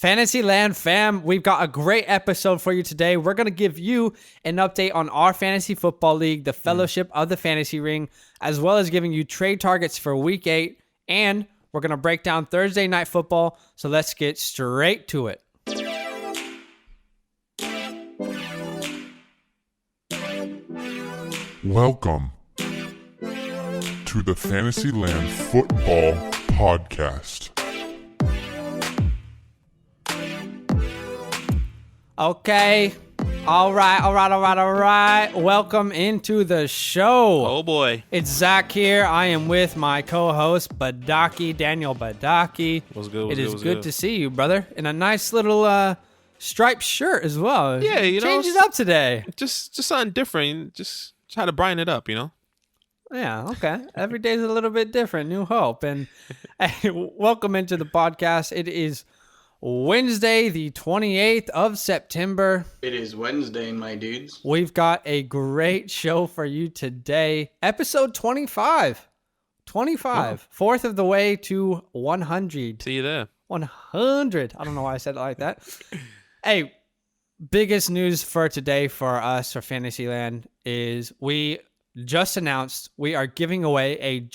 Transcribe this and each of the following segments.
FantasyLand fam, we've got a great episode for you today. We're going to give you an update on our fantasy football league, the Fellowship of the Fantasy Ring, as well as giving you trade targets for Week 8. And we're going to break down Thursday Night Football. So let's get straight to it. Welcome to the FantasyLand Football Podcast. Okay. All right. Welcome into the show. Oh, boy. It's Zach here. I am with my co-host, Daniel Badaki. What's good? It is good to see you, brother. In a nice little striped shirt as well. Yeah, Change it up today. Just something different. Just try to brighten it up, you know? Yeah, okay. Every day's a little bit different. New hope. And hey, welcome into the podcast. It is Wednesday, the 28th of September. It is Wednesday, my dudes. We've got a great show for you today. Episode 25. 25. Fourth of the way to 100. See you there. 100. I don't know why I said it like that. Hey, biggest news for today for us, for Fantasyland, is we just announced we are giving away a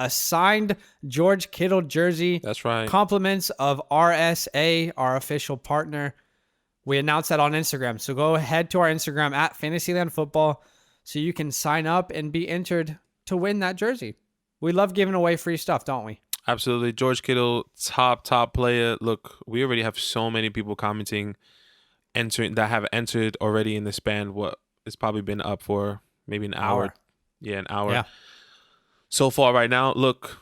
signed George Kittle jersey. That's right. Compliments of RSA, our official partner. We announced that on Instagram. So go ahead to our Instagram at Fantasyland Football so you can sign up and be entered to win that jersey. We love giving away free stuff, don't we? Absolutely. George Kittle, top player. Look, we already have so many people commenting that have entered already in the span. What it's probably been up for maybe an hour. Yeah, an hour. Yeah. So far right now, look,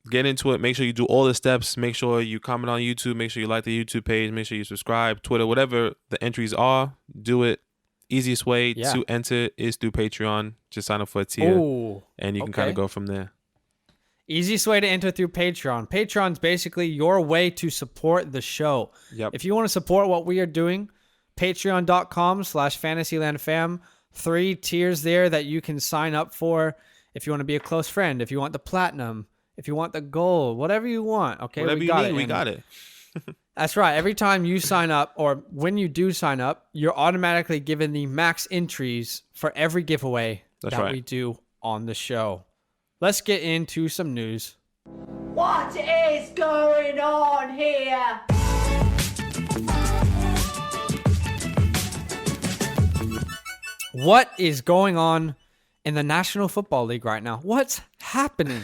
get into it. Make sure you do all the steps. Make sure you comment on YouTube. Make sure you like the YouTube page. Make sure you subscribe, Twitter, whatever the entries are. Do it. Easiest way to enter is through Patreon. Just sign up for a tier, and you can kind of go from there. Easiest way to enter through Patreon. Patreon's basically your way to support the show. Yep. If you want to support what we are doing, patreon.com/FantasylandFam. 3 tiers there that you can sign up for if you want to be a close friend, if you want the platinum, if you want the gold, whatever you want. Okay, whatever we got it. We got it. That's right. Every time you sign up, or when you do sign up, you're automatically given the max entries for every giveaway we do on the show. Let's get into some news. What is going on here? What is going on in the National Football League right now? What's happening?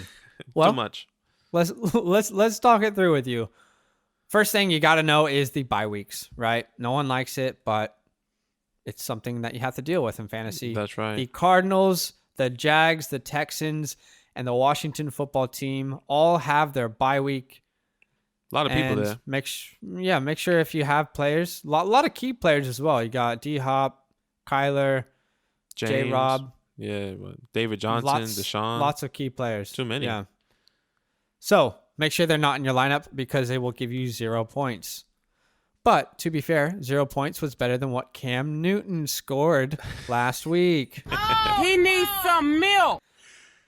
Well, Too much. Let's talk it through with you. First thing you got to know is the bye weeks, right? No one likes it, but it's something that you have to deal with in fantasy. That's right. The Cardinals, the Jags, the Texans, and the Washington football team all have their bye week. A lot of people there. Make sure if you have players, a lot of key players as well. You got D-Hop, Kyler, James, J-Rob. Yeah, David Johnson, Deshaun. Lots of key players. Too many. Yeah. So make sure they're not in your lineup because they will give you 0 points. But to be fair, 0 points was better than what Cam Newton scored last week. He needs some milk.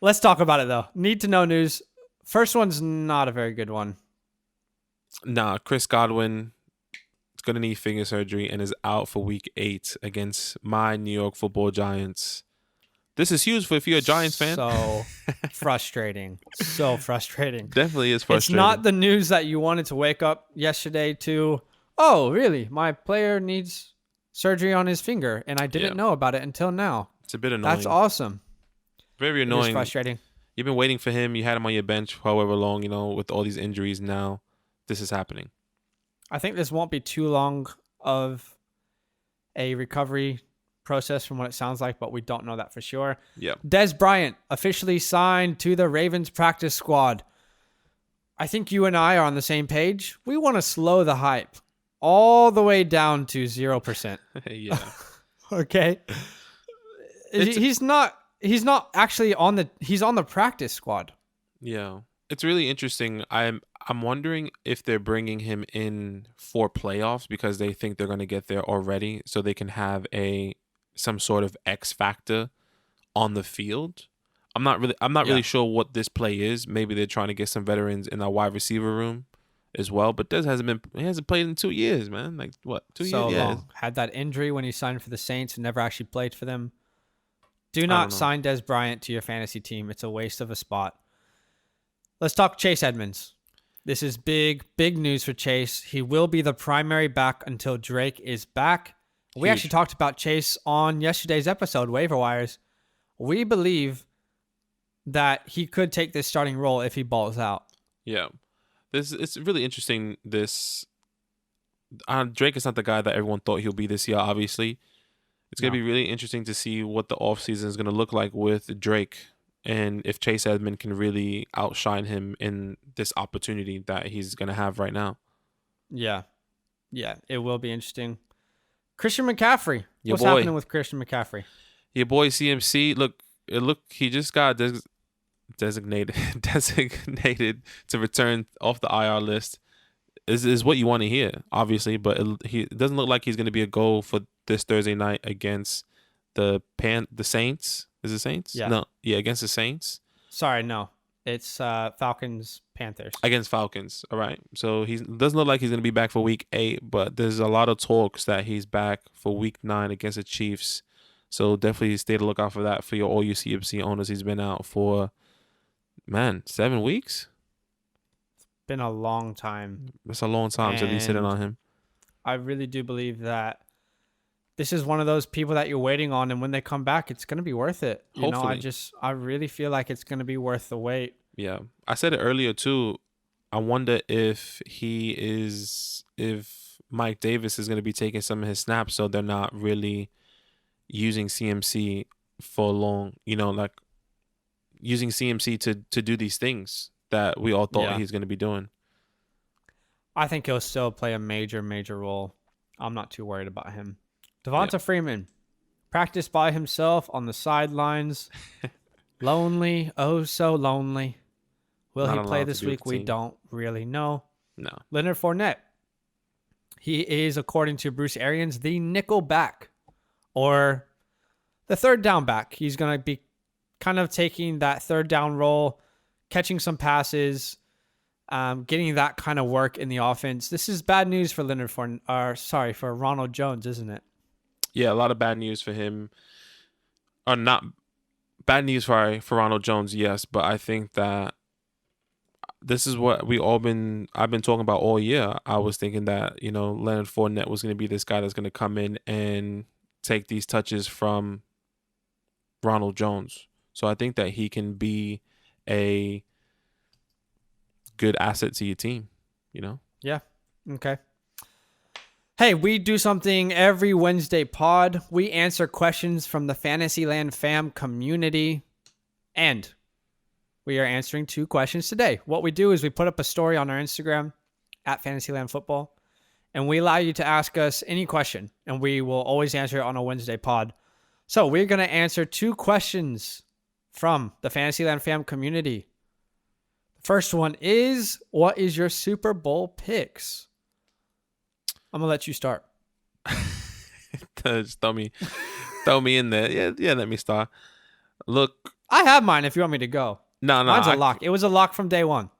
Let's talk about it, though. Need to know news. First one's not a very good one. Nah, Chris Godwin is going to need finger surgery and is out for Week 8 against my New York Football Giants. This is huge if you're a Giants fan. So frustrating. So frustrating. Definitely is frustrating. It's not the news that you wanted to wake up yesterday to, oh, really? My player needs surgery on his finger, and I didn't know about it until now. It's a bit annoying. That's awesome. Very annoying. It's frustrating. You've been waiting for him. You had him on your bench however long, with all these injuries now. This is happening. I think this won't be too long of a recovery process from what it sounds like, but we don't know that for sure. Yeah. Dez Bryant officially signed to the Ravens practice squad. I think you and I are on the same page. We want to slow the hype all the way down to 0%. Yeah. Okay. He's not actually he's on the practice squad. Yeah. It's really interesting. I'm wondering if they're bringing him in for playoffs because they think they're going to get there already so they can have some sort of X factor on the field. I'm not really sure what this play is. Maybe they're trying to get some veterans in our wide receiver room as well. But Dez hasn't played in 2 years, man. Like what? 2 So years? Yeah. long. Had that injury when he signed for the Saints and never actually played for them. Do not sign Dez Bryant to your fantasy team. It's a waste of a spot. Let's talk Chase Edmonds. This is big news for Chase. He will be the primary back until Drake is back. We actually talked about Chase on yesterday's episode, Waiver Wires. We believe that he could take this starting role if he balls out. Yeah. It's really interesting. Drake is not the guy that everyone thought he'll be this year, obviously. It's going to be really interesting to see what the offseason is going to look like with Drake and if Chase Edmonds can really outshine him in this opportunity that he's going to have right now. Yeah. Yeah, it will be interesting. Christian McCaffrey. What's happening with Christian McCaffrey? Your boy CMC, he just got designated to return off the IR list. Is what you want to hear, obviously, but it doesn't look like he's going to be a goal for this Thursday night against the Saints. Is it Saints? Yeah. No. Yeah, against the Saints. Sorry, no. It's Falcons, Panthers. Against Falcons. All right. So he doesn't look like he's going to be back for week 8, but there's a lot of talks that he's back for week 9 against the Chiefs. So definitely stay to look out for that for all you CFC owners. He's been out for, 7 weeks? Been a long time. That's a long time to be sitting on him. I really do believe that this is one of those people that you're waiting on, and when they come back, it's going to be worth it. Hopefully. I really feel like it's going to be worth the wait. Yeah. I said it earlier too. I wonder if Mike Davis is going to be taking some of his snaps, so they're not really using CMC for long, like using CMC to do these things that we all thought he's going to be doing. I think he'll still play a major role. I'm not too worried about him. Devonta Freeman, practiced by himself on the sidelines. Lonely, oh so lonely. Will he play this week? We don't really know. No. Leonard Fournette. He is, according to Bruce Arians, the nickel back or the third down back. He's going to be kind of taking that third down role, catching some passes, getting that kind of work in the offense. This is bad news for for Ronald Jones, isn't it? Yeah, a lot of bad news for him. Or not bad news for Ronald Jones, yes, but I think that this is what I've been talking about all year. I was thinking that, Leonard Fournette was going to be this guy that's going to come in and take these touches from Ronald Jones. So I think that he can be a good asset to your team, Yeah. Okay. Hey, we do something every Wednesday pod. We answer questions from the Fantasyland fam community, and we are answering 2 questions today. What we do is we put up a story on our Instagram at Fantasyland Football, and we allow you to ask us any question, and we will always answer it on a Wednesday pod. So we're going to answer 2 questions from the Fantasyland fam community. The first one is, what is your Super Bowl picks? I'm going to let you start. Just throw me in there. Yeah, let me start. Look. I have mine if you want me to go. No. Mine's a lock. It was a lock from day one.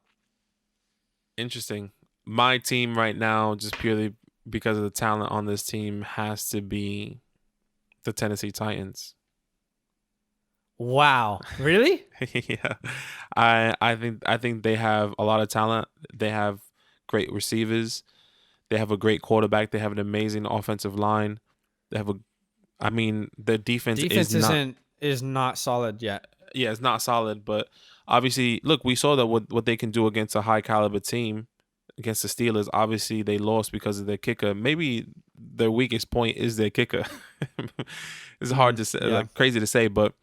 Interesting. My team right now, just purely because of the talent on this team, has to be the Tennessee Titans. Wow. Really? Yeah. I think they have a lot of talent. They have great receivers. They have a great quarterback. They have an amazing offensive line. The defense is not solid yet. Yeah, it's not solid, but obviously, look, we saw that what they can do against a high caliber team, against the Steelers. Obviously, they lost because of their kicker. Maybe their weakest point is their kicker. It's hard to say, crazy to say, but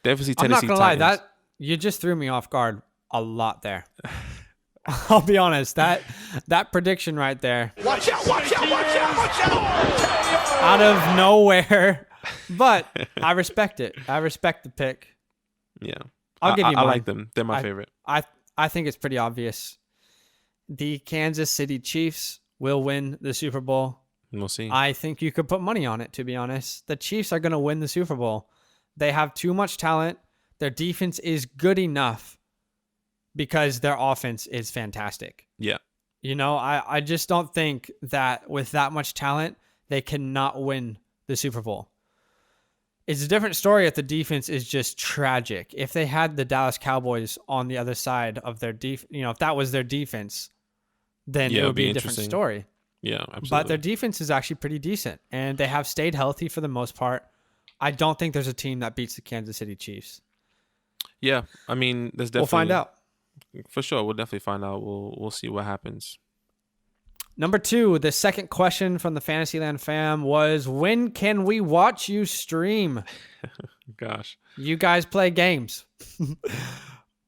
definitely Tennessee Titans. I'm not gonna lie, you just threw me off guard a lot there. I'll be honest, that prediction right there. Watch out. Out of nowhere. But I respect it. I respect the pick. Yeah. I'll give you mine. I like them. They're my favorite. I think it's pretty obvious. The Kansas City Chiefs will win the Super Bowl. We'll see. I think you could put money on it, to be honest. The Chiefs are going to win the Super Bowl. They have too much talent. Their defense is good enough because their offense is fantastic. Yeah. I just don't think that with that much talent, they cannot win the Super Bowl. It's a different story if the defense is just tragic. If they had the Dallas Cowboys on the other side of their if that was their defense, then it would be a different story. Yeah, absolutely. But their defense is actually pretty decent, and they have stayed healthy for the most part. I don't think there's a team that beats the Kansas City Chiefs. Yeah, I mean, there's definitely. We'll find out. For sure, we'll definitely find out. We'll see what happens. Number 2, the second question from the Fantasyland fam was, when can we watch you stream? Gosh. You guys play games.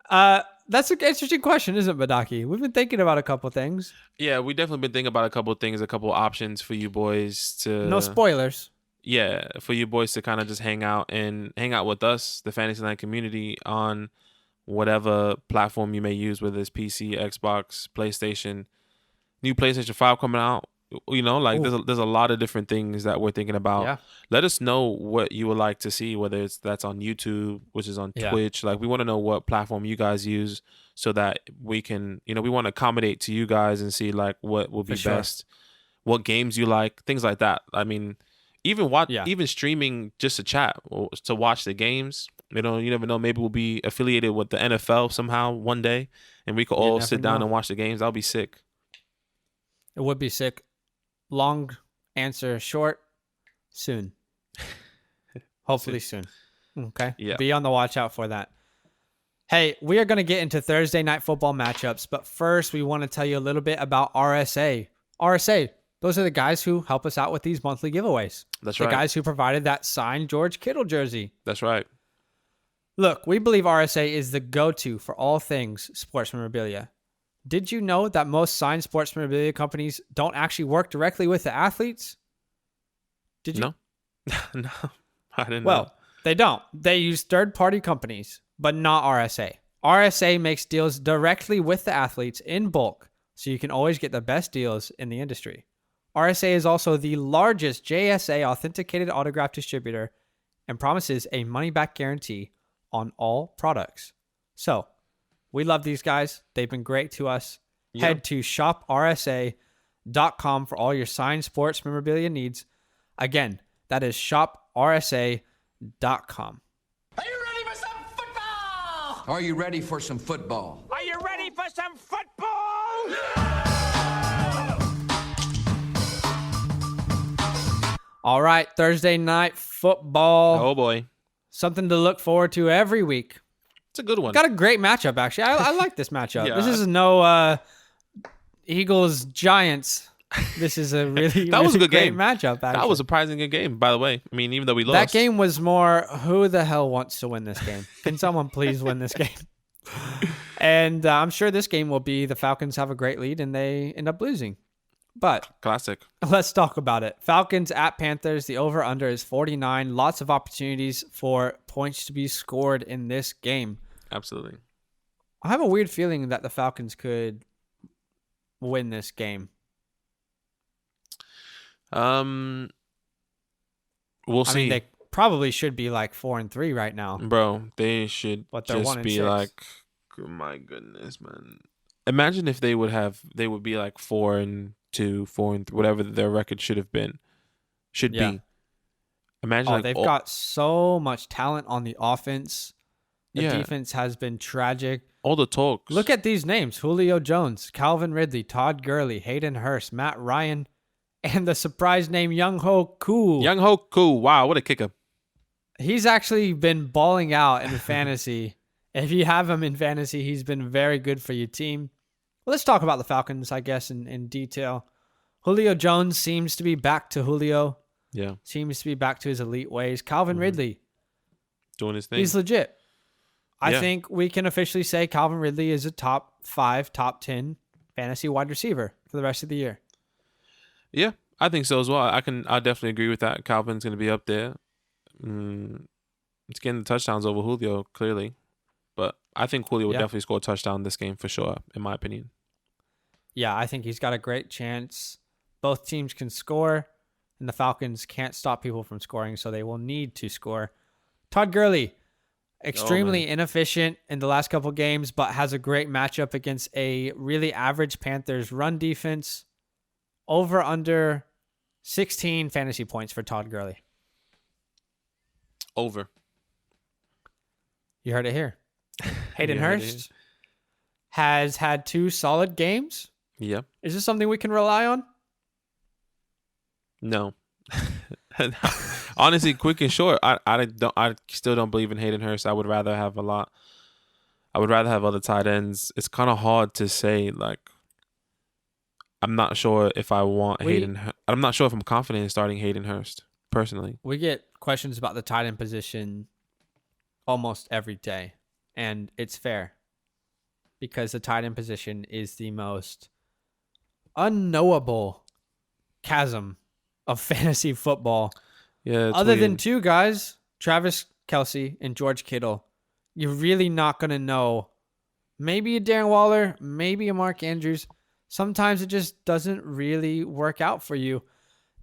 That's an interesting question, isn't it, Badaki? We've been thinking about a couple things. Yeah, we definitely been thinking about a couple of things, a couple of options for you boys to... No spoilers. Yeah, for you boys to kind of just hang out with us, the Fantasyland community, on whatever platform you may use, whether it's PC, Xbox, PlayStation. New PlayStation 5 coming out, there's a lot of different things that we're thinking about. Yeah. Let us know what you would like to see, whether that's on YouTube, which is on Twitch. Like, we want to know what platform you guys use so that we can, we want to accommodate to you guys and see like what will be best, what games you like, things like that. I mean, even streaming just to chat or to watch the games. You never know. Maybe we'll be affiliated with the NFL somehow one day, and we could all sit down and watch the games. That'll be sick. It would be sick. Long answer, short, soon. Hopefully soon. Okay? Yeah. Be on the watch out for that. Hey, we are going to get into Thursday night football matchups, but first we want to tell you a little bit about RSA. RSA, those are the guys who help us out with these monthly giveaways. That's right. The guys who provided that signed George Kittle jersey. That's right. Look, we believe RSA is the go-to for all things sports memorabilia. Did you know that most signed sports memorabilia companies don't actually work directly with the athletes? Did you? No. No, I didn't know. Well, they don't. They use third-party companies, but not RSA. RSA makes deals directly with the athletes in bulk, so you can always get the best deals in the industry. RSA is also the largest JSA authenticated autograph distributor and promises a money-back guarantee on all products. So, we love these guys. They've been great to us. Yep. Head to shoprsa.com for all your signed sports memorabilia needs. Again, that is shoprsa.com. Are you ready for some football? Are you ready for some football? Are you ready for some football? All right, Thursday night football. Oh, boy. Something to look forward to every week. It's a good one. Got a great matchup, actually. I like this matchup. Yeah. This is no Eagles Giants. This is a really that was a good great game. matchup. Actually. That was a surprising good game, by the way. I mean, even though we lost. That game was more, who the hell wants to win this game? Can someone please win this game? And I'm sure this game will be the Falcons have a great lead and they end up losing. But classic. Let's talk about it. Falcons at Panthers. The over-under is 49. Lots of opportunities for points to be scored in this game. Absolutely. I have a weird feeling that the Falcons could win this game. We'll see. I mean, they probably should be like 4-3 right now. Bro, they should But they're just 1-6. be like, oh my goodness, man. Imagine if they would be like 4-2, 4-3, whatever their record should be. Imagine they've got so much talent on the offense. The Yeah. defense has been tragic. all the talks. Look at these names: Julio Jones, Calvin Ridley, Todd Gurley, Hayden Hurst, Matt Ryan, and the surprise name Young-Ho Koo. Young-Ho Koo. Wow, what a kicker. He's actually been balling out in fantasy. If you have him in fantasy, he's been very good for your team. Well, let's talk about the Falcons, I guess, in detail. Julio Jones seems to be back to Julio. Yeah. Seems to be back to his elite ways. Calvin Ridley, Doing his thing. he's legit. I Yeah. think we can officially say Calvin Ridley is a top 5, top 10 fantasy wide receiver for the rest of the year. Yeah, I think so as well. I definitely agree with that. Calvin's going to be up there. It's getting the touchdowns over Julio, clearly. But I think Julio will definitely score a touchdown this game for sure, in my opinion. Yeah, I think he's got a great chance. Both teams can score, and the Falcons can't stop people from scoring, so they will need to score. Todd Gurley, Extremely inefficient in the last couple games, but has a great matchup against a really average Panthers run defense. Over under 16 fantasy points for Todd Gurley. Over. You heard it here. Hayden You heard it Hurst has had 2 solid games. Yeah. Is this something we can rely on? No. Honestly, quick and short, I still don't believe in Hayden Hurst. I would rather have other tight ends. It's kind of hard to say. Like, I'm not sure if I want I'm not sure if I'm confident in starting Hayden Hurst personally. We get questions about the tight end position almost every day, and it's fair because the tight end position is the most unknowable chasm of fantasy football. Yeah. Other than 2 guys, Travis Kelce and George Kittle, you're really not going to know. Maybe a Darren Waller, maybe a Mark Andrews. Sometimes it just doesn't really work out for you.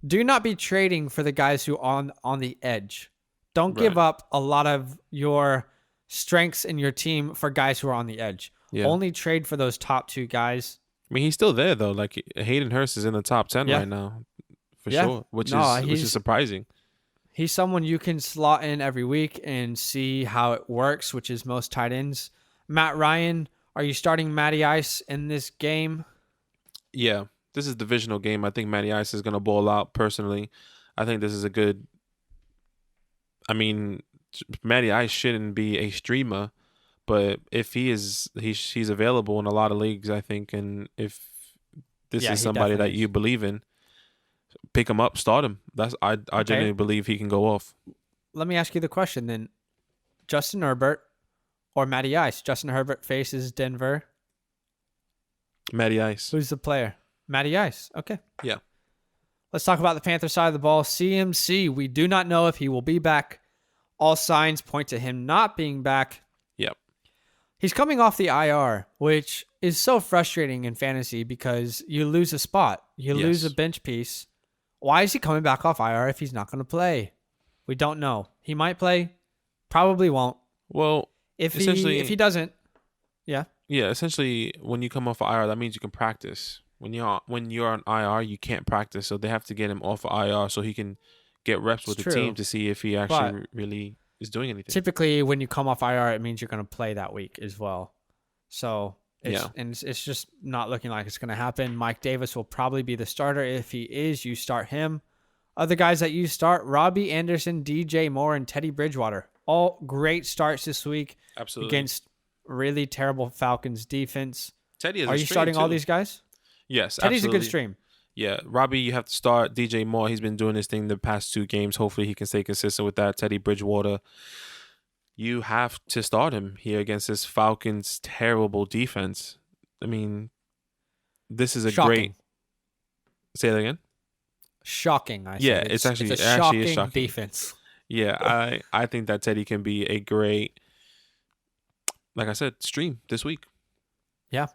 Do not be trading for the guys who are on the edge. Don't give up a lot of your strengths in your team for guys who are on the edge. Yeah. Only trade for those top 2 guys. I mean, he's still there though. Like, Hayden Hurst is in the top 10 right now, for sure, which is surprising. He's someone you can slot in every week and see how it works, which is most tight ends. Matt Ryan, are you starting Matty Ice in this game? Yeah, this is a divisional game. I think Matty Ice is going to ball out personally. I think this is a good... I mean, Matty Ice shouldn't be a streamer, but if he's available in a lot of leagues, I think, and if this is somebody that you believe in, pick him up, start him. I genuinely believe he can go off. Let me ask you the question then. Justin Herbert or Matty Ice? Justin Herbert faces Denver. Matty Ice. Who's the player? Matty Ice. Okay. Yeah. Let's talk about the Panthers side of the ball. CMC, we do not know if he will be back. All signs point to him not being back. Yep. He's coming off the IR, which is so frustrating in fantasy because you lose a spot. You lose a bench piece. Why is he coming back off IR if he's not going to play? We don't know. He might play. Probably won't. Well, if he doesn't, yeah. Yeah, essentially, when you come off of IR, that means you can practice. When you're on IR, you can't practice, so they have to get him off of IR so he can get reps with the team to see if he actually really is doing anything. Typically, when you come off IR, it means you're going to play that week as well. So it's just not looking like it's going to happen. Mike Davis will probably be the starter. If he is, you start him. Other guys that you start, Robbie Anderson, DJ Moore, and Teddy Bridgewater. All great starts this week. Absolutely. Against really terrible Falcons defense. Teddy is Are you starting all these guys? Yes, Teddy's absolutely. a good stream. Yeah, Robbie, you have to start. DJ Moore, he's been doing this thing the past 2 games. Hopefully he can stay consistent with that. Teddy Bridgewater, you have to start him here against this Falcons' terrible defense. I mean, this is a great... Say that again? Shocking, I yeah, said. It's a shocking defense. Yeah, I think that Teddy can be a great, like I said, stream this week. Yeah.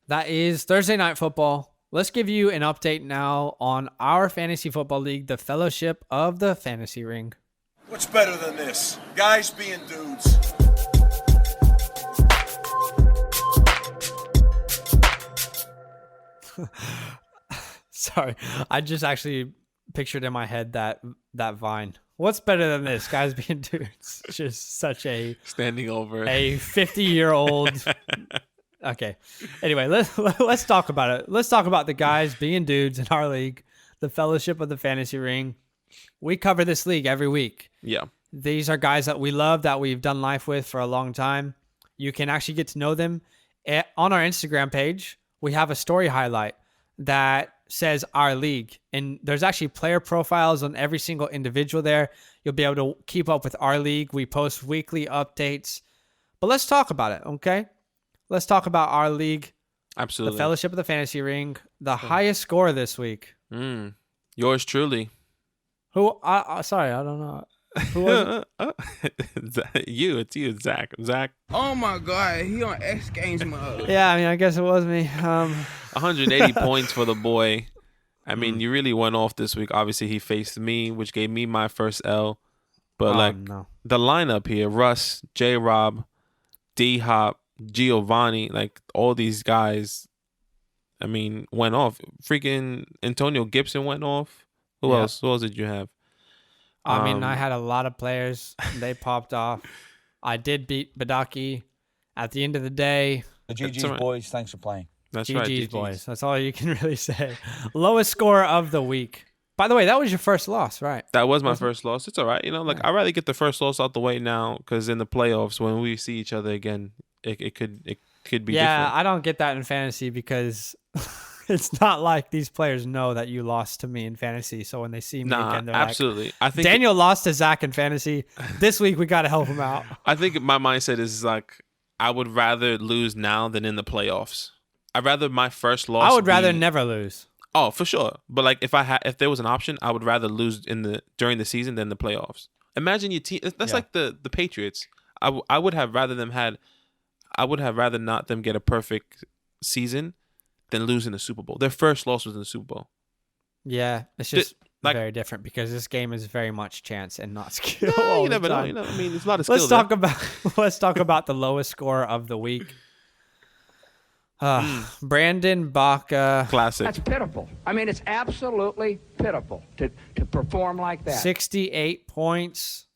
That is Thursday Night Football. Let's give you an update now on our fantasy football league, the Fellowship of the Fantasy Ring. What's better than this? Guys being dudes. Sorry, I just actually pictured in my head that Vine. What's better than this? Guys being dudes. Just such a... Standing over. A 50-year-old... Okay. Anyway, let's talk about it. Let's talk about the guys being dudes in our league, the Fellowship of the Fantasy Ring. We cover this league every week. Yeah. These are guys that we love, that we've done life with for a long time. You can actually get to know them. On our Instagram page, we have a story highlight that says our league. And there's actually player profiles on every single individual there. You'll be able to keep up with our league. We post weekly updates. But let's talk about it, okay? Let's talk about our league. Absolutely. The Fellowship of the Fantasy Ring. The highest score this week. Yours truly. Who? Sorry, I don't know. Who was it? It's you, Zach. Oh my God, he on X Games mode. Yeah, I mean, I guess it was me. 180 points for the boy. I mean, you really went off this week. Obviously, he faced me, which gave me my first L. But no. the lineup here, Russ, J-Rob, D-Hop, Giovanni, like all these guys, I mean, went off. Freaking Antonio Gibson went off. Who else? Who else did you have? I mean, I had a lot of players. They popped off. I did beat Badaki. At the end of the day, The GG's boys, thanks for playing. That's right, GG's GG's. boys. That's all you can really say. Lowest score of the week. By the way, that was your first loss, right? That was my first loss. It's all right. You know, like I'd rather get the first loss out the way now because in the playoffs, when we see each other again, it could be different. I don't get that in fantasy because it's not like these players know that you lost to me in fantasy. So when they see me again, they're absolutely. like, I think Daniel lost to Zach in fantasy. This week, we got to help him out. I think my mindset is like I would rather lose now than in the playoffs. I'd rather my first loss. I would rather never lose. Oh, for sure. But like if there was an option, I would rather lose during the season than the playoffs. Imagine your team. That's like the Patriots. I would have rather not them get a perfect season than lose in the Super Bowl. Their first loss was in the Super Bowl. Yeah, it's just very different because this game is very much chance and not skill. You never know. You know, I mean, it's a lot of skill. Let's talk about the lowest score of the week. Brandon Baca. Classic. That's pitiful. I mean, it's absolutely pitiful to perform like that. 68 points.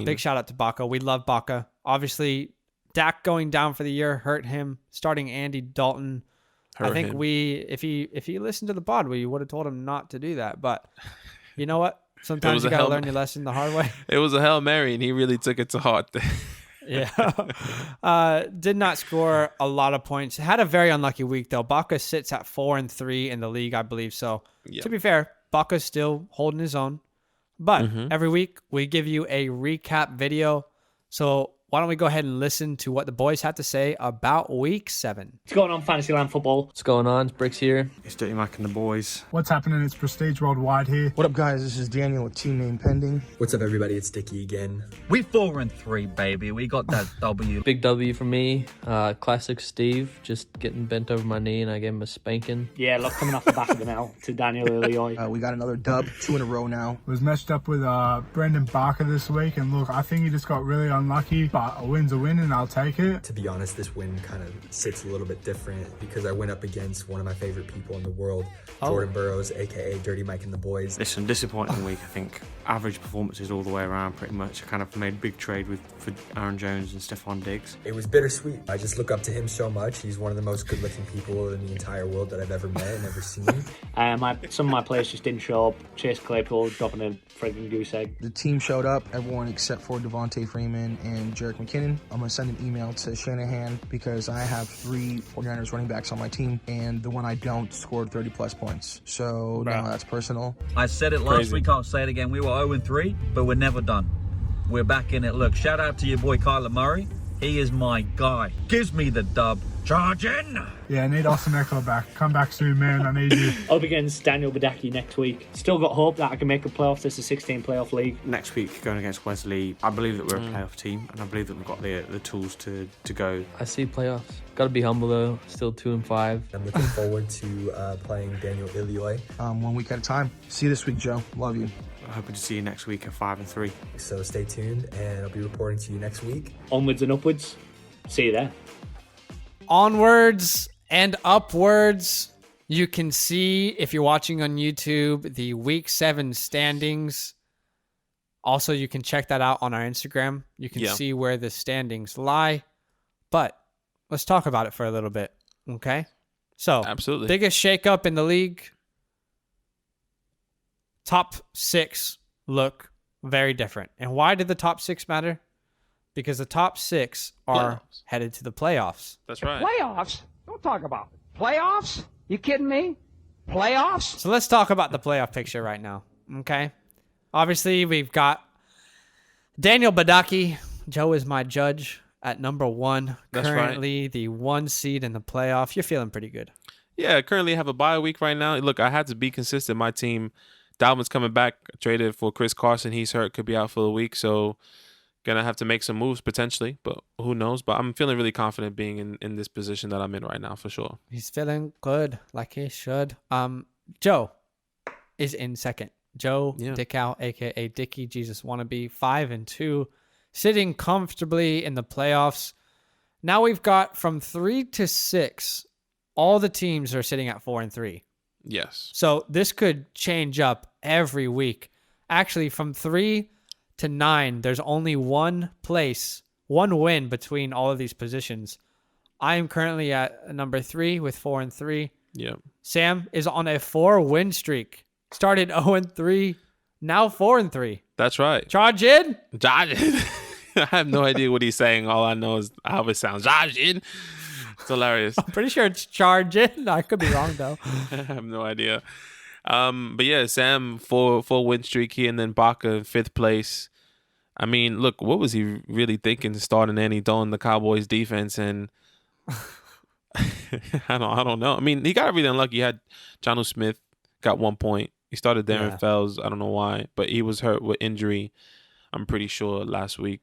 Big shout out to Baca. We love Baca. Obviously, Dak going down for the year hurt him. Starting Andy Dalton. I think if he listened to the pod, we would have told him not to do that. But you know what? Sometimes you got to learn your lesson the hard way. It was a Hail Mary, and he really took it to heart. Yeah. Did not score a lot of points. Had a very unlucky week, though. Baca sits at 4-3 in the league, I believe. So, to be fair, Baca's still holding his own. But every week, we give you a recap video. So, why don't we go ahead and listen to what the boys have to say about Week 7? What's going on, FantasyLand Football? What's going on? It's Bricks here. It's Dirty Mac and the boys. What's happening? It's Prestige Worldwide here. What up, guys? This is Daniel with Team Name Pending. What's up, everybody? It's Dickie again. We 4-3, baby. We got that W. Big W for me. Classic Steve, just getting bent over my knee, and I gave him a spanking. Yeah, look, coming off the back of an L to Daniel earlier. We got another dub, 2 in a row now. Was matched up with Brendan Barker this week, and look, I think he just got really unlucky, but a win's a win, and I'll take it. To be honest, this win kind of sits a little bit different because I went up against one of my favorite people in the world, Jordan Burroughs, aka Dirty Mike and the boys. Listen, disappointing week. I think average performances all the way around pretty much. I kind of made a big trade for Aaron Jones and Stephon Diggs. It was bittersweet. I just look up to him so much. He's one of the most good-looking people in the entire world that I've ever met and ever seen. Some of my players just didn't show up. Chase Claypool dropping a friggin' goose egg. The team showed up, everyone except for Devontae Freeman and Jerick McKinnon. I'm going to send an email to Shanahan because I have 3 49ers running backs on my team, and the one I don't scored 30-plus points. So, no, that's personal. I said it last week, I'll say it again. We were 0-3, but we're never done. We're back in it. Look, shout out to your boy Kyler Murray. He is my guy. Gives me the dub. Charging! Yeah, I need Austin Eckler back. Come back soon, man. I need you. Up against Daniel Badaki next week. Still got hope that I can make a playoff. This is a 16 playoff league. Next week, going against Wesley, I believe that we're a playoff team, and I believe that we've got the tools to go. I see playoffs. Got to be humble, though. Still 2-5. I'm looking forward to playing Daniel Ilioy. 1 week at a time. See you this week, Joe. Love you. I'm hoping to see you next week at 5-3. So stay tuned, and I'll be reporting to you next week. Onwards and upwards. See you there. Onwards and upwards. You can see, if you're watching on YouTube, the Week 7 standings. Also, you can check that out on our Instagram. You can see where the standings lie. But let's talk about it for a little bit, okay? So, absolutely, biggest shakeup in the league. Top 6 look very different. And why did the top 6 matter? Because the top 6 are headed to the playoffs. That's right. Playoffs? Don't talk about it. Playoffs? You kidding me? Playoffs? So let's talk about the playoff picture right now, okay? Obviously, we've got Daniel Badaki. Joe is my judge at number 1. That's currently the 1 seed in the playoff. You're feeling pretty good. Yeah, I currently have a bye week right now. Look, I had to be consistent. My team, Dalvin's coming back. I traded for Chris Carson. He's hurt. Could be out for the week. So, going to have to make some moves potentially. But who knows? But I'm feeling really confident being in this position that I'm in right now for sure. He's feeling good, like he should. Joe is in second. Joe Dickow, a.k.a. Dicky Jesus Wannabe, 5-2, sitting comfortably in the playoffs. Now we've got from 3 to 6, all the teams are sitting at 4-3. Yes. So this could change up every week. Actually, from 3 to 9, there's only one win between all of these positions. I am currently at number 3 with 4-3. Yeah. Sam is on a 4-win streak. Started 0-3, now 4-3. That's right. Charge in. I have no idea what he's saying. All I know is how it sounds. Charge in. It's hilarious. I'm pretty sure it's charge in. I could be wrong though. I have no idea. But yeah, Sam 4-win streak here, and then Baca 5th place. I mean, look, what was he really thinking starting Andy Dalton, the Cowboys defense, and I don't know. I mean, he got really unlucky. He had Jonnu Smith got 1 point. He started Darren Fells. I don't know why, but he was hurt with injury, I'm pretty sure, last week.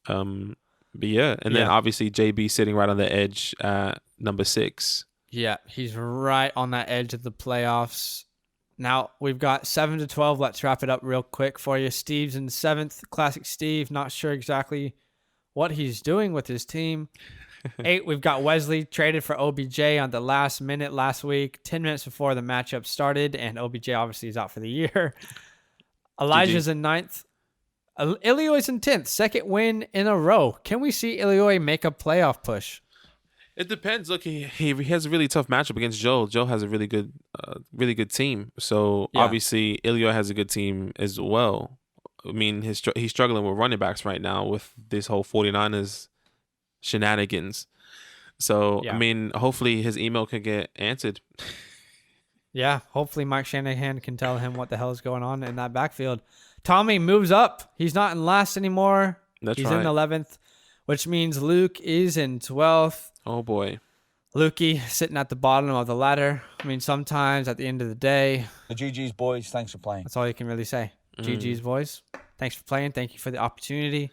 But yeah, and then obviously JB sitting right on the edge at number 6. Yeah, he's right on that edge of the playoffs. Now we've got 7 to 12. Let's wrap it up real quick for you. Steve's in 7th. Classic Steve. Not sure exactly what he's doing with his team. 8, we've got Wesley traded for OBJ on the last minute last week, 10 minutes before the matchup started, and OBJ obviously is out for the year. Elijah's in 9th. Ilioi's in 10th. 2nd win in a row. Can we see Ilioi make a playoff push? It depends. Look, he has a really tough matchup against Joe. Joe has a really good team. So obviously Ilio has a good team as well. I mean, he's struggling with running backs right now with this whole 49ers shenanigans. So I mean, hopefully his email can get answered. Yeah, hopefully Mike Shanahan can tell him what the hell is going on in that backfield. Tommy moves up. He's not in last anymore. He's in 11th, which means Luke is in 12th. Oh, boy. Lukey sitting at the bottom of the ladder. I mean, sometimes at the end of the day. The GG's boys, thanks for playing. That's all you can really say. GG's boys, thanks for playing. Thank you for the opportunity.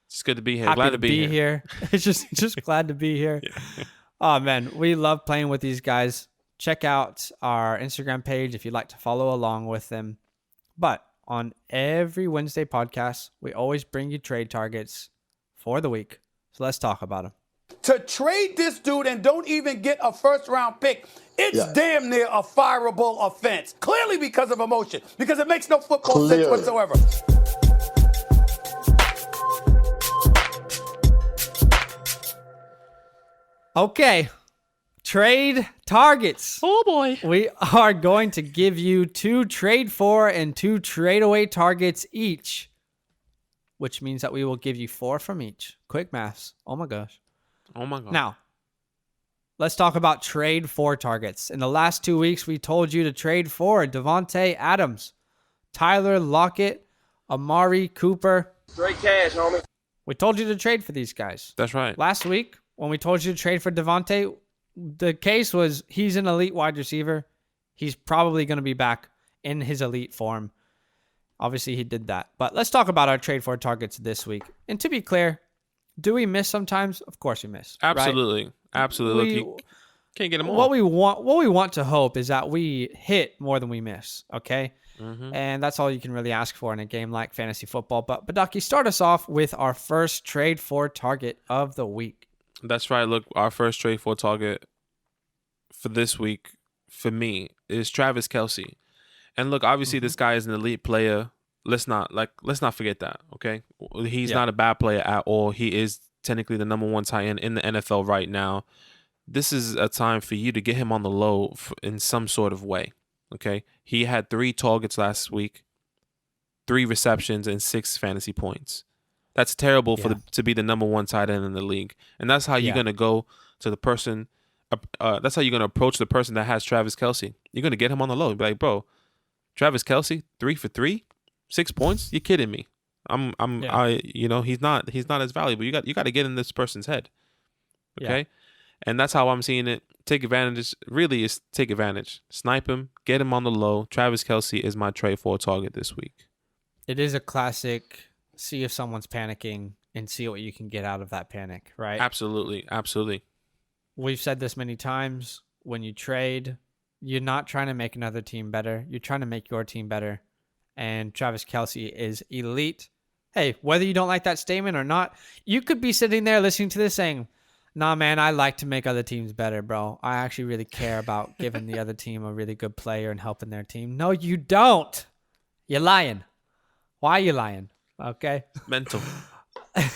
It's good to be here. Happy glad to be here. It's just glad to be here. Yeah. Oh, man. We love playing with these guys. Check out our Instagram page if you'd like to follow along with them. But on every Wednesday podcast, we always bring you trade targets for the week. So let's talk about them. To trade this dude and don't even get a first-round pick, it's damn near a fireable offense. Clearly because of emotion, because it makes no football sense whatsoever. Okay, trade targets. Oh, boy. We are going to give you 2 trade for and 2 trade away targets each, which means that we will give you 4 from each. Quick maths. Oh, my gosh. Oh, my God. Now, let's talk about trade for targets. In the last 2 weeks, we told you to trade for Devontae Adams, Tyler Lockett, Amari Cooper. Straight cash, homie. We told you to trade for these guys. That's right. Last week, when we told you to trade for Devontae, the case was he's an elite wide receiver. He's probably going to be back in his elite form. Obviously, he did that. But let's talk about our trade for targets this week. And to be clear, do we miss sometimes? Of course we miss. Absolutely. Right? Absolutely. Can't get them all. What we want to hope is that we hit more than we miss, okay? Mm-hmm. And that's all you can really ask for in a game like fantasy football. But Badaki, start us off with our first trade for target of the week. That's right. Look, our first trade for target for this week, for me, is Travis Kelce. And look, obviously this guy is an elite player. Let's not forget that, okay? He's not a bad player at all. He is technically the number 1 tight end in the NFL right now. This is a time for you to get him on the low in some sort of way, okay? He had 3 targets last week, 3 receptions, and 6 fantasy points. That's terrible to be the number 1 tight end in the league. And that's how you're going to go to the person. That's how you're going to approach the person that has Travis Kelce. You're going to get him on the low. You'll be like, bro, Travis Kelce, 3 for 3, 6 points? You're kidding me. He's not as valuable. You got to get in this person's head. Okay? Yeah. And that's how I'm seeing it. Take advantage. Really is take advantage. Snipe him, get him on the low. Travis Kelce is my trade for target this week. It is a classic. See if someone's panicking and see what you can get out of that panic, right? Absolutely. Absolutely. We've said this many times. When you trade, you're not trying to make another team better. You're trying to make your team better. and Travis Kelce is elite. Hey, whether you don't like that statement or not, you could be sitting there listening to this saying, nah, man, I like to make other teams better, bro. I actually really care about giving the other team a really good player and helping their team. No, you don't. You're lying. Why are you lying? Okay. Mental.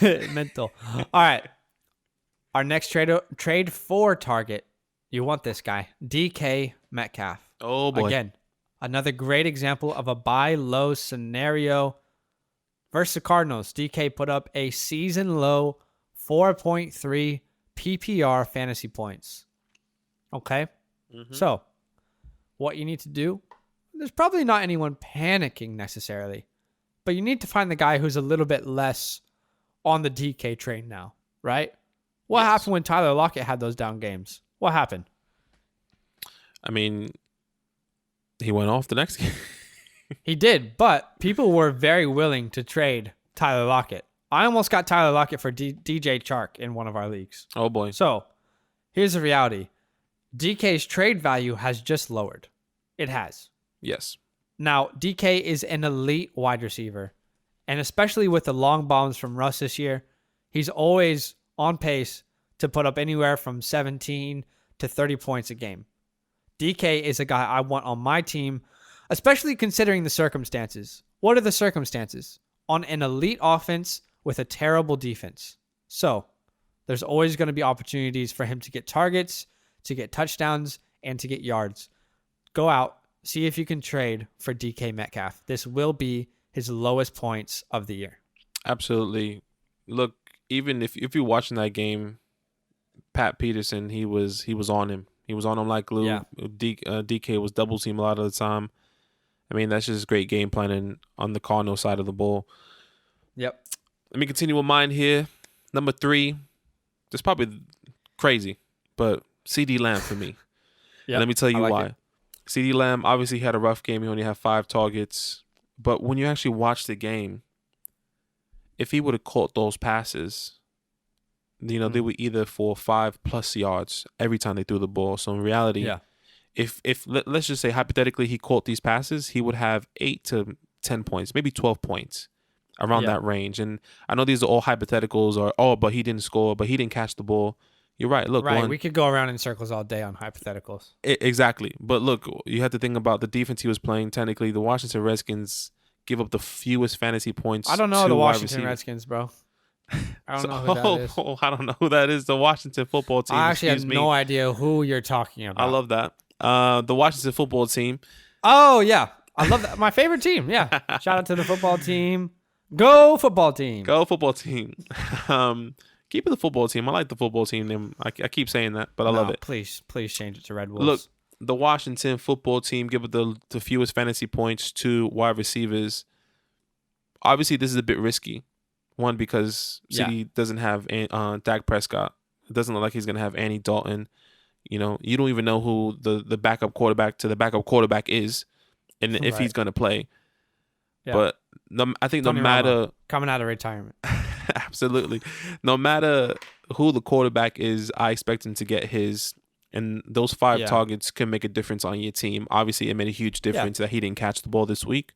Mental. All right. Our next trade for target. You want this guy. DK Metcalf. Oh, boy. Again, another great example of a buy low scenario versus the Cardinals. DK put up a season low 4.3 PPR fantasy points. Okay? Mm-hmm. So, what you need to do, there's probably not anyone panicking necessarily, but you need to find the guy who's a little bit less on the DK train now, right? What happened when Tyler Lockett had those down games? What happened? I mean, he went off the next game. He did, but people were very willing to trade Tyler Lockett. I almost got Tyler Lockett for DJ Chark in one of our leagues. Oh, boy. So, here's the reality. DK's trade value has just lowered. It has. Yes. Now, DK is an elite wide receiver, and especially with the long bombs from Russ this year, he's always on pace to put up anywhere from 17 to 30 points a game. DK is a guy I want on my team, especially considering the circumstances. What are the circumstances? On an elite offense with a terrible defense. So, there's always going to be opportunities for him to get targets, to get touchdowns, and to get yards. Go out, see if you can trade for DK Metcalf. This will be his lowest points of the year. Absolutely. Look, even if you're watching that game, Pat Peterson, he was on him. He was on him like glue. Yeah. DK was double team a lot of the time. I mean, that's just great game planning on the Cardinal side of the ball. Yep. Let me continue with mine here. Number 3, that's probably crazy, but Ceedee Lamb for me. Yeah. Let me tell you like why. it. Ceedee Lamb obviously had a rough game. He only had 5 targets. But when you actually watch the game, if he would have caught those passes, they were either for 5+ yards every time they threw the ball. So in reality, if let's just say hypothetically he caught these passes, he would have 8 to 10 points, maybe 12 points around that range. And I know these are all hypotheticals or, but he didn't score, but he didn't catch the ball. You're right. Look, we could go around in circles all day on hypotheticals. Exactly. But look, you have to think about the defense he was playing. Technically, the Washington Redskins give up the fewest fantasy points. I don't know to the wide Washington receivers. Redskins, bro. I don't know who that is. I don't know who that is. The Washington football team. I actually have no idea who you're talking about. I love that. The Washington football team. Oh, yeah. I love that. My favorite team. Yeah. Shout out to the football team. Go football team. Go football team. Keep it the football team. I like the football team name. I keep saying that, but I love it. Please change it to Red Wolves. Look, the Washington football team give it the fewest fantasy points to wide receivers. Obviously, this is a bit risky. One, because Ceedee doesn't have Dak Prescott. It doesn't look like he's going to have Andy Dalton. You don't even know who the backup quarterback to the backup quarterback is and if he's going to play. Yeah. But I think Tony no matter... Romo, coming out of retirement. Absolutely. No matter who the quarterback is, I expect him to get his. And those 5 targets can make a difference on your team. Obviously, it made a huge difference that he didn't catch the ball this week.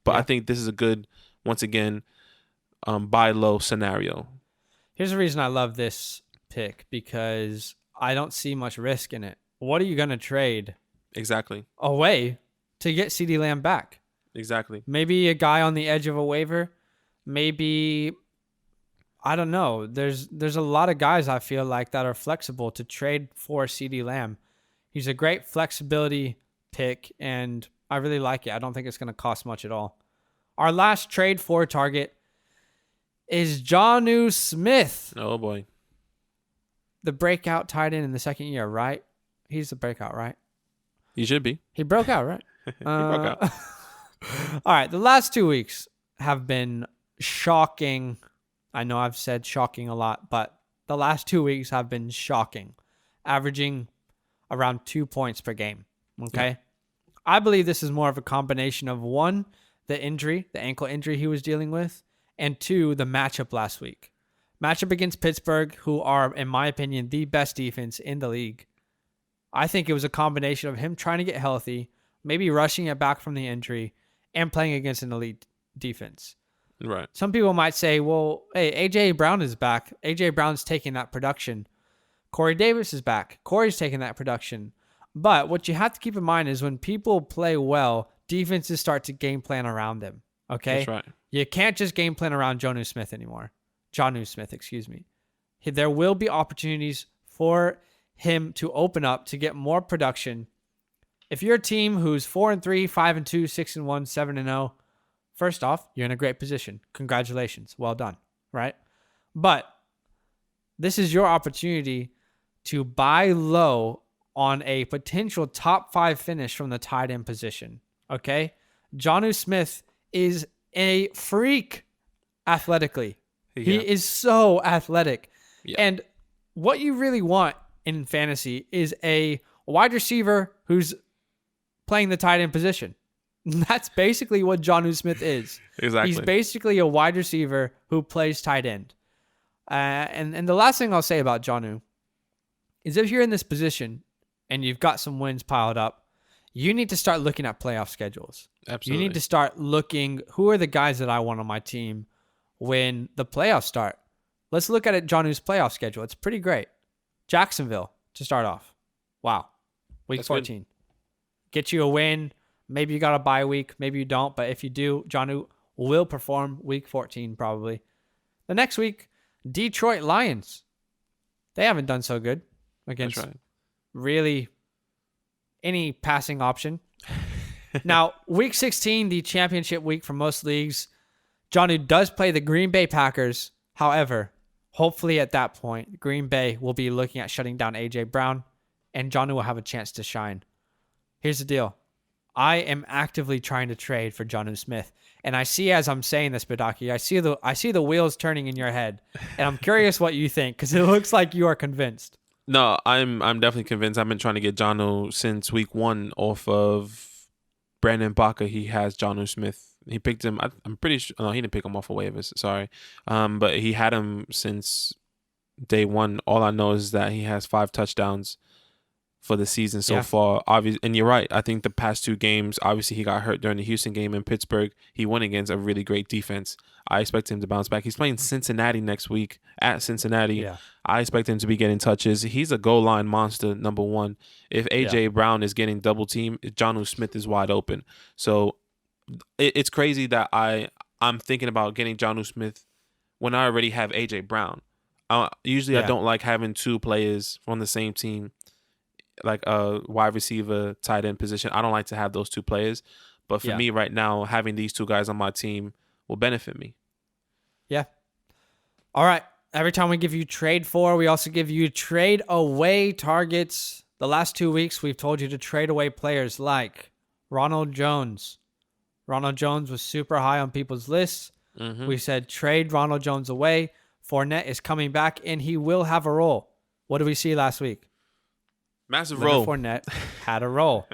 But I think this is a good, once again, buy low scenario. Here's the reason I love this pick, because I don't see much risk in it. What are you going to trade exactly away to get Ceedee Lamb back? Exactly. Maybe a guy on the edge of a waiver. Maybe, I don't know. There's a lot of guys I feel like that are flexible to trade for Ceedee Lamb. He's a great flexibility pick, and I really like it. I don't think it's going to cost much at all. Our last trade for target is Jonnu Smith. Oh, boy. The breakout tight end in the second year, right? He's the breakout, right? He should be. He broke out, right? He broke out. All right. The last 2 weeks have been shocking. I know I've said shocking a lot, but the last 2 weeks have been shocking, averaging around 2 points per game. Okay. Yeah. I believe this is more of a combination of 1, the ankle injury he was dealing with, and 2, the matchup last week. Matchup against Pittsburgh, who are, in my opinion, the best defense in the league. I think it was a combination of him trying to get healthy, maybe rushing it back from the injury, and playing against an elite defense. Right. Some people might say, well, hey, A.J. Brown is back. A.J. Brown's taking that production. Corey Davis is back. Corey's taking that production. But what you have to keep in mind is when people play well, defenses start to game plan around them. Okay? That's right. You can't just game plan around Jonnu Smith anymore. Jonnu Smith, excuse me. There will be opportunities for him to open up to get more production. If you're a team who's 4-3, 5-2, 6-1, 7-0, first off, you're in a great position. Congratulations. Well done. Right? But this is your opportunity to buy low on a potential top 5 finish from the tight end position. Okay? Jonnu Smith is a freak athletically. Yeah. He is so athletic. Yeah. And what you really want in fantasy is a wide receiver who's playing the tight end position. That's basically what Jonnu Smith is. Exactly. He's basically a wide receiver who plays tight end. And the last thing I'll say about Jonnu is if you're in this position and you've got some wins piled up, you need to start looking at playoff schedules. Absolutely. You need to start looking, who are the guys that I want on my team when the playoffs start? Let's look at Jonnu's playoff schedule. It's pretty great. Jacksonville to start off. Wow. Week That's 14. good. Get you a win. Maybe you got a bye week. Maybe you don't. But if you do, Jonnu will perform week 14 probably. The next week, Detroit Lions. They haven't done so good against really any passing option. Now, week 16, the championship week for most leagues, Jonnu does play the Green Bay Packers. However, hopefully at that point, Green Bay will be looking at shutting down A.J. Brown, and Jonnu will have a chance to shine. Here's the deal. I am actively trying to trade for Jonnu Smith. And I see, as I'm saying this, Badaki, I see the wheels turning in your head. And I'm curious what you think, because it looks like you are convinced. No, I'm definitely convinced. I've been trying to get Jonnu since week 1 off of Brandon Baca. He has Jonnu Smith. He picked him. I'm pretty sure. No, he didn't pick him off of waivers. Sorry. But he had him since day 1. All I know is that he has 5 touchdowns for the season so far. Obviously, and you're right. I think the past 2 games, obviously he got hurt during the Houston game in Pittsburgh. He went against a really great defense. I expect him to bounce back. He's playing Cincinnati next week at Cincinnati. Yeah. I expect him to be getting touches. He's a goal line monster, number 1. If A.J. Brown is getting double teamed, Jonnu Smith is wide open. So it's crazy that I'm thinking about getting Jonnu Smith when I already have A.J. Brown. Usually I don't like having 2 players from the same team, like a wide receiver, tight end position. I don't like to have those 2 players. But for me right now, having these 2 guys on my team will benefit me. Yeah. All right. Every time we give you trade for, we also give you trade away targets. The last 2 weeks, we've told you to trade away players like Ronald Jones. Ronald Jones was super high on people's lists. Mm-hmm. We said trade Ronald Jones away. Fournette is coming back, and he will have a role. What did we see last week? Massive Leonard role. Fournette had a role.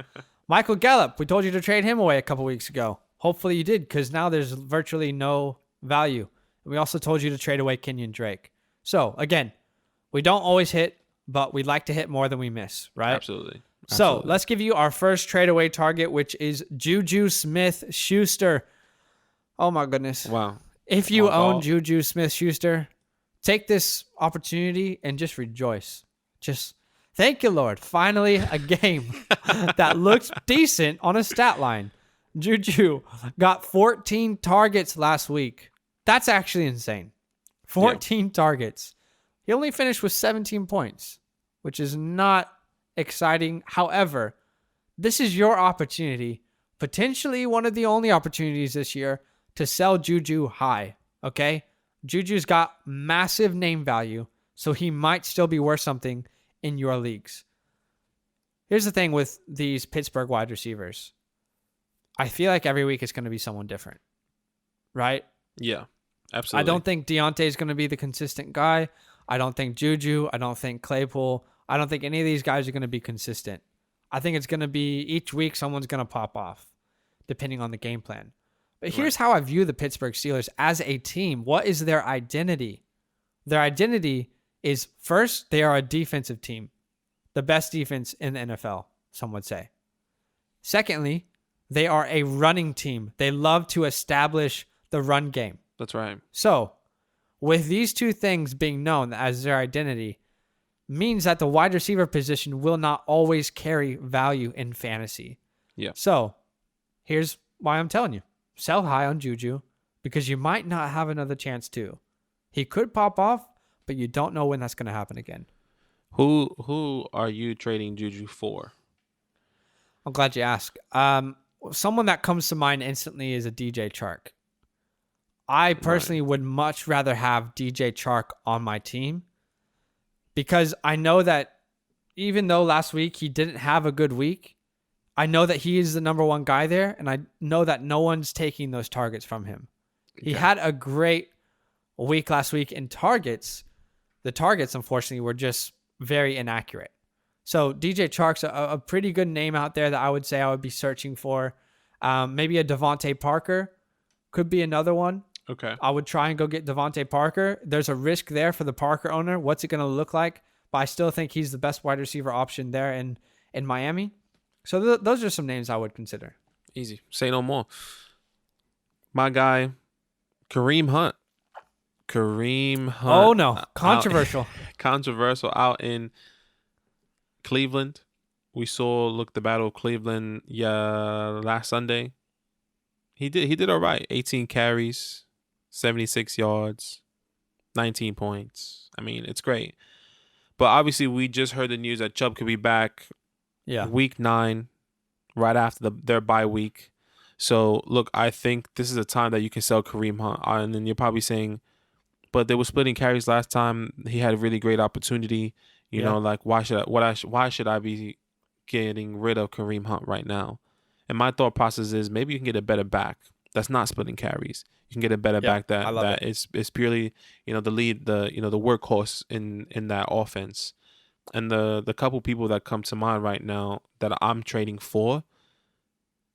Michael Gallup, we told you to trade him away a couple weeks ago. Hopefully you did, because now there's virtually no value. We also told you to trade away Kenyon Drake. So, again, we don't always hit, but we like to hit more than we miss, right? Absolutely. So, let's give you our first trade away target, which is Juju Smith-Schuster. Oh, my goodness. Wow. If you own Juju Smith-Schuster, take this opportunity and just rejoice. Just thank you, Lord. Finally, a game that looks decent on a stat line. Juju got 14 targets last week. That's actually insane. 14 targets. He only finished with 17 points, which is not exciting. However, this is your opportunity, potentially one of the only opportunities this year, to sell Juju high, okay? Juju's got massive name value, so he might still be worth something in your leagues. Here's the thing with these Pittsburgh wide receivers. I feel like every week it's going to be someone different, right? Yeah, absolutely. I don't think Deontay is going to be the consistent guy. I don't think Juju. I don't think Claypool. I don't think any of these guys are going to be consistent. I think it's going to be each week someone's going to pop off, depending on the game plan. But here's how I view the Pittsburgh Steelers as a team. What is their identity? Their identity is, first, they are a defensive team. The best defense in the NFL, some would say. Secondly, They are a running team. They love to establish the run game. That's right. So, with these two things being known as their identity, means that the wide receiver position will not always carry value in fantasy. Yeah. So, here's why I'm telling you. Sell high on Juju because you might not have another chance to. He could pop off, but you don't know when that's going to happen again. Who are you trading Juju for? I'm glad you asked. Someone that comes to mind instantly is a DJ Chark. I personally would much rather have DJ Chark on my team because I know that even though last week he didn't have a good week, I know that he is the number one guy there, and I know that no one's taking those targets from him. He had a great week last week in targets. The targets, unfortunately, were just very inaccurate. So DJ Chark's a pretty good name out there that I would say I would be searching for. Maybe a Devontae Parker could be another one. Okay. I would try and go get Devontae Parker. There's a risk there for the Parker owner. What's it going to look like? But I still think he's the best wide receiver option there in Miami. So those are some names I would consider. Easy. Say no more. My guy, Kareem Hunt. Oh, no. Controversial. Controversial out in Cleveland. We saw the Battle of Cleveland last Sunday. He did all right. 18 carries, 76 yards, 19 points. I mean, it's great. But obviously, we just heard the news that Chubb could be back week 9, right after their bye week. So, look, I think this is a time that you can sell Kareem Hunt. And then you're probably saying, but they were splitting carries last time. He had a really great opportunity. You know, like why should I be getting rid of Kareem Hunt right now? And my thought process is maybe you can get a better back that's not splitting carries. You can get a better back that is purely, the lead, the workhorse in that offense. And the couple people that come to mind right now that I'm trading for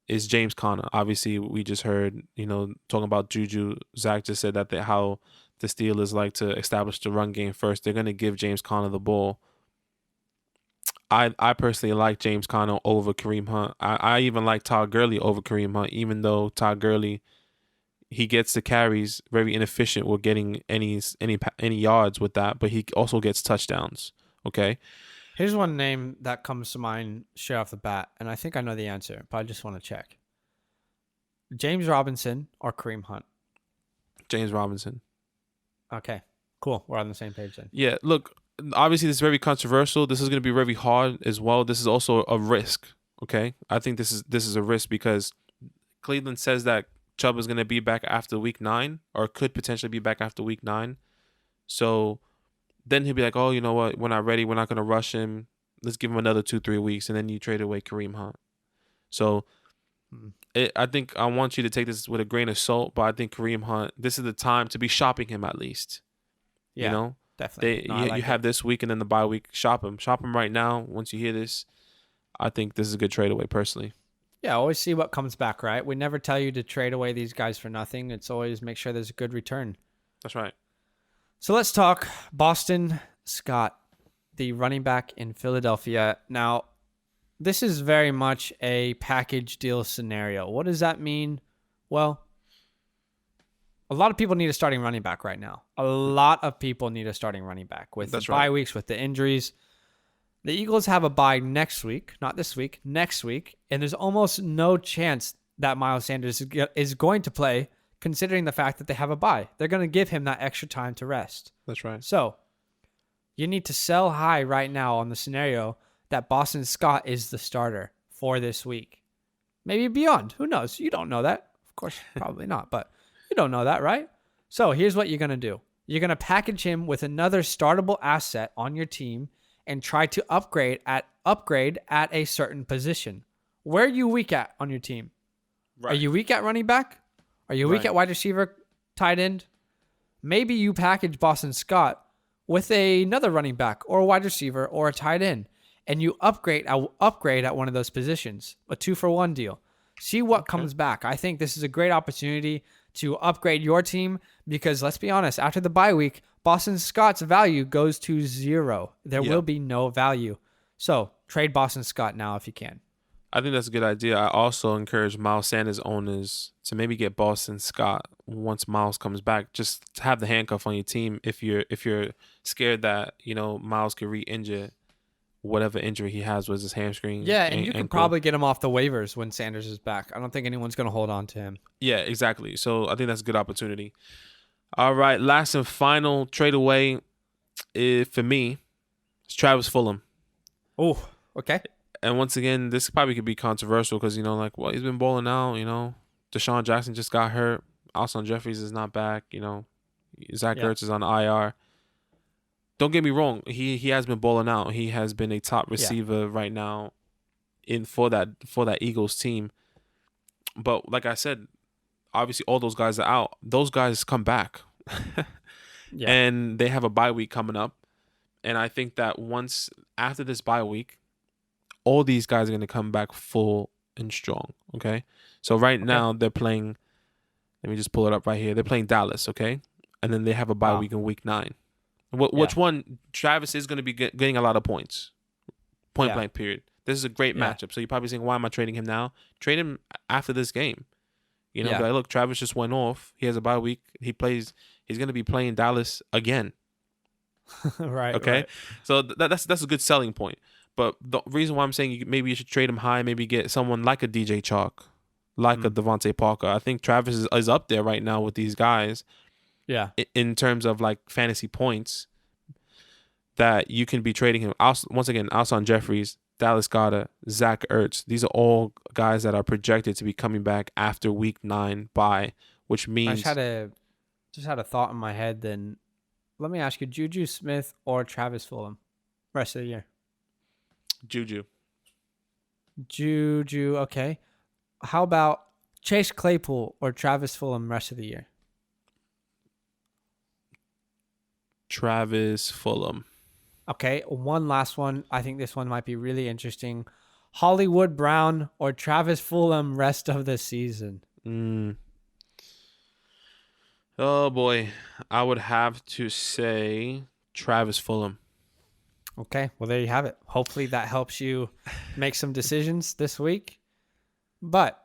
is James Conner. Obviously, we just heard, talking about Juju. Zach just said that how the Steelers like to establish the run game first. They're going to give James Conner the ball. I personally like James Conner over Kareem Hunt. I even like Todd Gurley over Kareem Hunt, even though Todd Gurley, he gets the carries, very inefficient with getting any yards with that, but he also gets touchdowns. Okay. Here's one name that comes to mind straight off the bat, and I think I know the answer, but I just want to check. James Robinson or Kareem Hunt? James Robinson. Okay, cool. We're on the same page then. Yeah, look, obviously this is very controversial. This is going to be very hard as well. This is also a risk, okay? I think this is a risk because Cleveland says that Chubb is going to be back after week 9 or could potentially be back after week 9. So then he'll be like, oh, you know what? We're not ready. We're not going to rush him. Let's give him another 2-3 weeks, and then you trade away Kareem Hunt. So I think I want you to take this with a grain of salt, but I think Kareem Hunt, this is the time to be shopping him at least. Yeah, definitely. You have this week and then the bye week. Shop him right now. Once you hear this, I think this is a good trade away personally. Yeah, always see what comes back, right? We never tell you to trade away these guys for nothing. It's always make sure there's a good return. That's right. So let's talk Boston Scott, the running back in Philadelphia. Now, this is very much a package deal scenario. What does that mean? Well, a lot of people need a starting running back right now. A lot of people need a starting running back with the bye weeks, with the injuries. The Eagles have a bye next week, not this week, next week, and there's almost no chance that Miles Sanders is going to play considering the fact that they have a bye. They're going to give him that extra time to rest. That's right. So you need to sell high right now on the scenario that Boston Scott is the starter for this week. Maybe beyond. Who knows? You don't know that. Of course, probably not, but you don't know that, right? So here's what you're going to do. You're going to package him with another startable asset on your team and try to upgrade at a certain position. Where are you weak at on your team? Right. Are you weak at running back? Are you weak at wide receiver, tight end? Maybe you package Boston Scott with another running back or a wide receiver or a tight end, and you upgrade at one of those positions, a 2-for-1 deal. See what comes back. I think this is a great opportunity to upgrade your team because, let's be honest, after the bye week, Boston Scott's value goes to 0. There will be no value. So trade Boston Scott now if you can. I think that's a good idea. I also encourage Miles Sanders owners to maybe get Boston Scott once Miles comes back. Just to have the handcuff on your team if you're scared that Miles could re-injure whatever injury he has with his hamstring. Yeah, and you can probably get him off the waivers when Sanders is back. I don't think anyone's going to hold on to him. Yeah, exactly. So I think that's a good opportunity. All right, last and final trade away for me is Travis Fulgham. Oh, okay. And once again, this probably could be controversial because, he's been balling out, Deshaun Jackson just got hurt. Alshon Jeffries is not back, Zach Ertz is on IR. Don't get me wrong. He has been balling out. He has been a top receiver right now for that Eagles team. But like I said, obviously all those guys are out. Those guys come back. And they have a bye week coming up. And I think that after this bye week, all these guys are going to come back full and strong, okay? So right now they're playing, let me just pull it up right here. They're playing Dallas, okay? And then they have a bye week in week 9. Which one? Travis is going to be getting a lot of points. Point blank period. This is a great matchup. So you're probably saying, why am I trading him now? Trade him after this game. Be like, look, Travis just went off. He has a bye week. He's going to be playing Dallas again. Right. Okay. Right. So that's a good selling point. But the reason why I'm saying maybe you should trade him high, maybe get someone like a DJ Chalk, like a Devontae Parker. I think Travis is up there right now with these guys. Yeah. In terms of like fantasy points, that you can be trading him. Once again, Alshon Jeffries, Dallas Goedert, Zach Ertz. These are all guys that are projected to be coming back after week 9 bye, which means I just had a thought in my head. Then let me ask you: Juju Smith or Travis Fulgham, rest of the year? Juju. Okay. How about Chase Claypool or Travis Fulgham rest of the year? Travis Fulgham. Okay, one last one. I think this one might be really interesting. Hollywood Brown or Travis Fulgham rest of the season? Oh, boy. I would have to say Travis Fulgham. Okay, well, there you have it. Hopefully that helps you make some decisions this week. But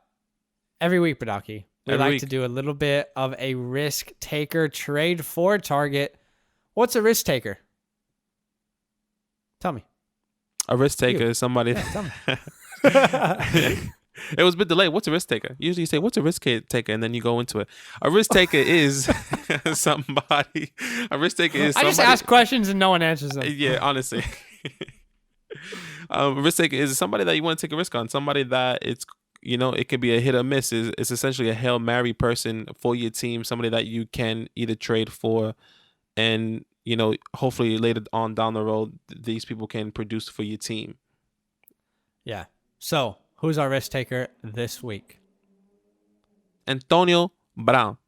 every week, Badaki, we like to do a little bit of a risk taker trade for target. What's a risk taker? Tell me. A risk taker is somebody. Yeah, tell me. It was a bit delayed. What's a risk taker? Usually you say, what's a risk taker? And then you go into it. A risk taker is somebody. A risk taker is somebody. I just ask questions and no one answers them. Yeah, honestly. A risk taker is somebody that you want to take a risk on. Somebody that it could be a hit or miss. It's essentially a Hail Mary person for your team. Somebody that you can either trade for and, hopefully later on down the road, these people can produce for your team. Yeah. So, who's our risk taker this week? Antonio Brown.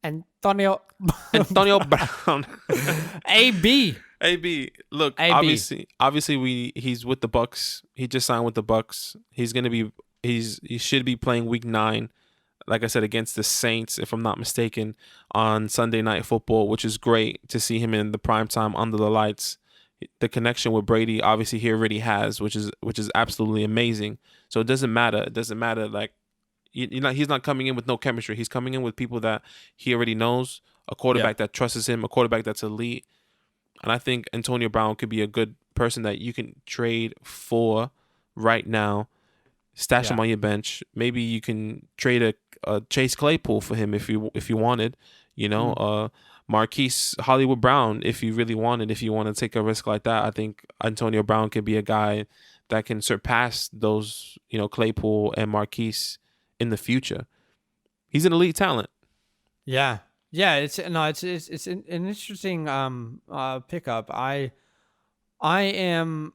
Antonio Brown. AB. Look, AB. obviously he's with the Bucks. He just signed with the Bucks. He should be playing week 9. Like I said, against the Saints, if I'm not mistaken, on Sunday Night Football, which is great to see him in the prime time under the lights. The connection with Brady, obviously, he already has, which is absolutely amazing. So it doesn't matter. It doesn't matter. Like, he's not coming in with no chemistry. He's coming in with people that he already knows, a quarterback that trusts him, a quarterback that's elite. And I think Antonio Brown could be a good person that you can trade for right now. Stash him on your bench. Maybe you can trade a Chase Claypool for him if you wanted. Marquise Hollywood Brown if you really wanted. If you want to take a risk like that, I think Antonio Brown could be a guy that can surpass those Claypool and Marquise in the future. He's an elite talent. Yeah. It's an interesting pickup. I am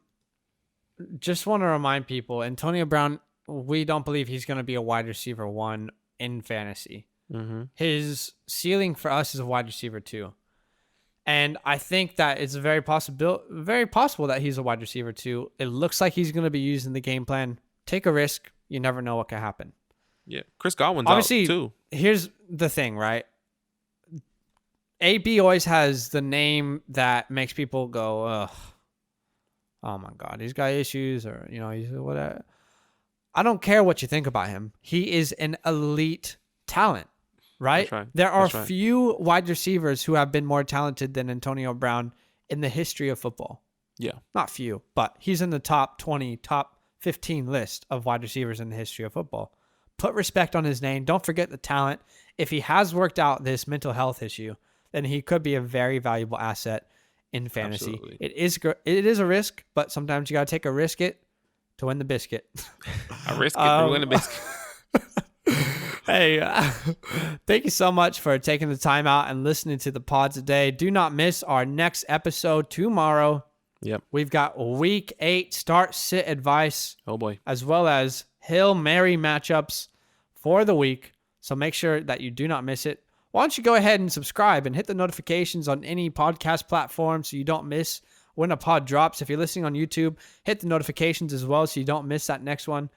just want to remind people, Antonio Brown, we don't believe he's going to be a wide receiver 1 in fantasy. Mm-hmm. His ceiling for us is a wide receiver 2. And I think that it's very possible that he's a wide receiver 2. It looks like he's going to be used in the game plan. Take a risk. You never know what could happen. Yeah. Chris Godwin's obviously out too. Here's the thing, right? AB always has the name that makes people go, ugh. Oh my God, he's got issues, or he's whatever. I don't care what you think about him. He is an elite talent, right? That's right. There are That's right. few wide receivers who have been more talented than Antonio Brown in the history of football. Yeah. Not few, but he's in the top 20, top 15 list of wide receivers in the history of football. Put respect on his name. Don't forget the talent. If he has worked out this mental health issue, then he could be a very valuable asset in fantasy. Absolutely. It is a risk, but sometimes you got to take a risk it to win the biscuit. I risk it to win the biscuit. Hey, thank you so much for taking the time out and listening to the pod today. Do not miss our next episode tomorrow. Yep. We've got week 8 start-sit advice. Oh, boy. As well as Hail Mary matchups for the week. So make sure that you do not miss it. Why don't you go ahead and subscribe and hit the notifications on any podcast platform so you don't miss when a pod drops. If you're listening on YouTube, hit the notifications as well so you don't miss that next one.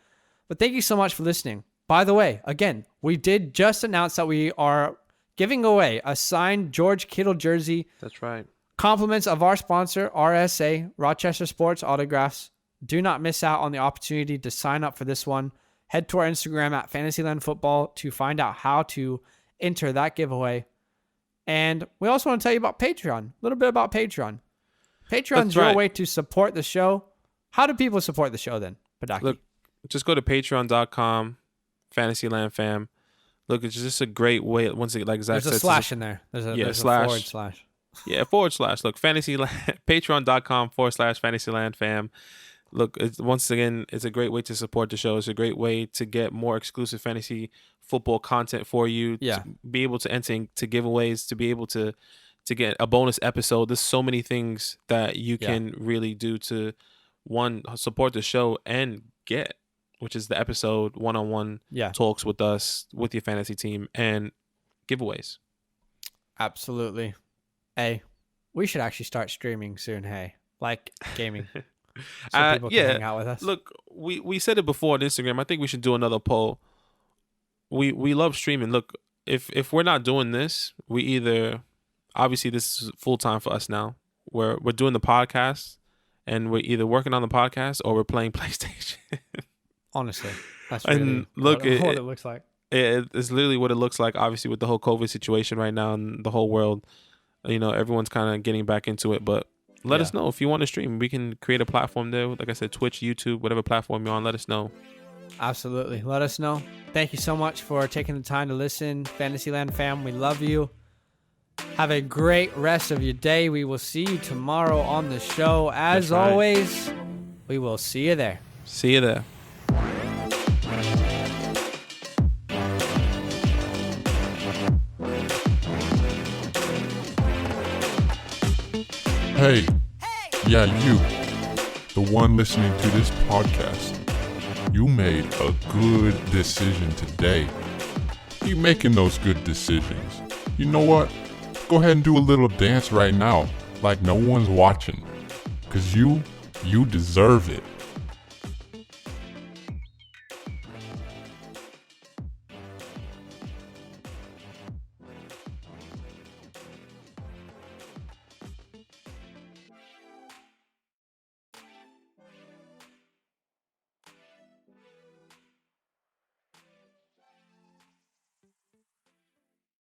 But thank you so much for listening. By the way, again, we did just announce that we are giving away a signed George Kittle jersey. That's right. Compliments of our sponsor, RSA, Rochester Sports Autographs. Do not miss out on the opportunity to sign up for this one. Head to our Instagram at FantasyLand Football to find out how to enter that giveaway. And we also want to tell you about Patreon. A little bit about Patreon. Patreon's your way to support the show. How do people support the show then, Padaki? Look, just go to patreon.com, FantasyLand Fam. Look, it's just a great way. Once again, like Zach said, there's a slash in there. There's a forward slash. Yeah, forward slash. Look, patreon.com/FantasyLand Fam. Look, once again, it's a great way to support the show. It's a great way to get more exclusive fantasy football content for you. Yeah. To be able to enter into giveaways, to be able to get a bonus episode. There's so many things that you can really do to, one, support the show and get, which is the episode one-on-one talks with us, with your fantasy team, and giveaways. Absolutely. Hey, we should actually start streaming soon, hey. Like gaming. So people can hang out with us. Look, we said it before on Instagram. I think we should do another poll. We love streaming. Look, if we're not doing this, we either, obviously this is full time for us now. We're doing the podcast, and we're either working on the podcast or we're playing PlayStation. Honestly, that's really what it looks like. It's literally what it looks like. Obviously, with the whole COVID situation right now and the whole world, everyone's kind of getting back into it. But let us know if you want to stream. We can create a platform there. Like I said, Twitch, YouTube, whatever platform you're on, let us know. Absolutely. Let us know. Thank you so much for taking the time to listen. Fantasyland fam, we love you. Have a great rest of your day. We will see you tomorrow on the show. As always, we will see you there. See you there. Hey, yeah, you, the one listening to this podcast, you made a good decision today. Keep making those good decisions. You know what? Go ahead and do a little dance right now, like no one's watching. 'Cause you deserve it.